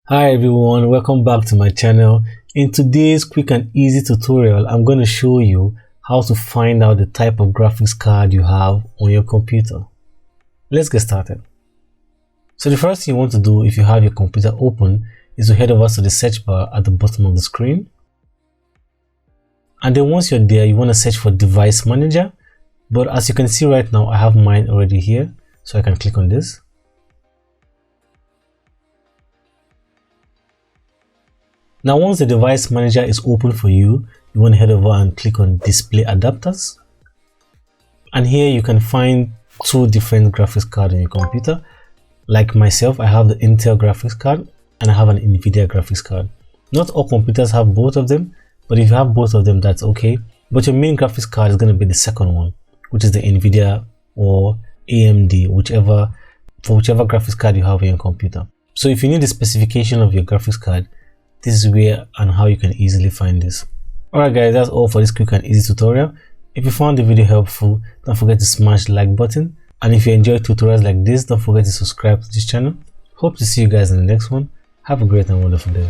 Hi everyone, welcome back to my channel. In today's quick and easy tutorial, I'm going to show you how to find out the type of graphics card you have on your computer. Let's get started. So the first thing you want to do if you have your computer open is to head over to the search bar at the bottom of the screen. And then once you're there, you want to search for Device Manager. But as you can see right now, I have mine already here, so I can click on this. Now once the Device Manager is open for you, you want to head over and click on Display Adapters. And here you can find two different graphics cards on your computer. Like myself, I have the Intel graphics card and I have an NVIDIA graphics card. Not all computers have both of them, but if you have both of them, that's okay. But your main graphics card is going to be the second one, which is the NVIDIA or AMD, whichever graphics card you have on your computer. So if you need the specification of your graphics card, this is where and how you can easily find this. Alright guys, that's all for this quick and easy tutorial. If you found the video helpful, don't forget to smash the like button. And if you enjoy tutorials like this, don't forget to subscribe to this channel. Hope to see you guys in the next one. Have a great and wonderful day.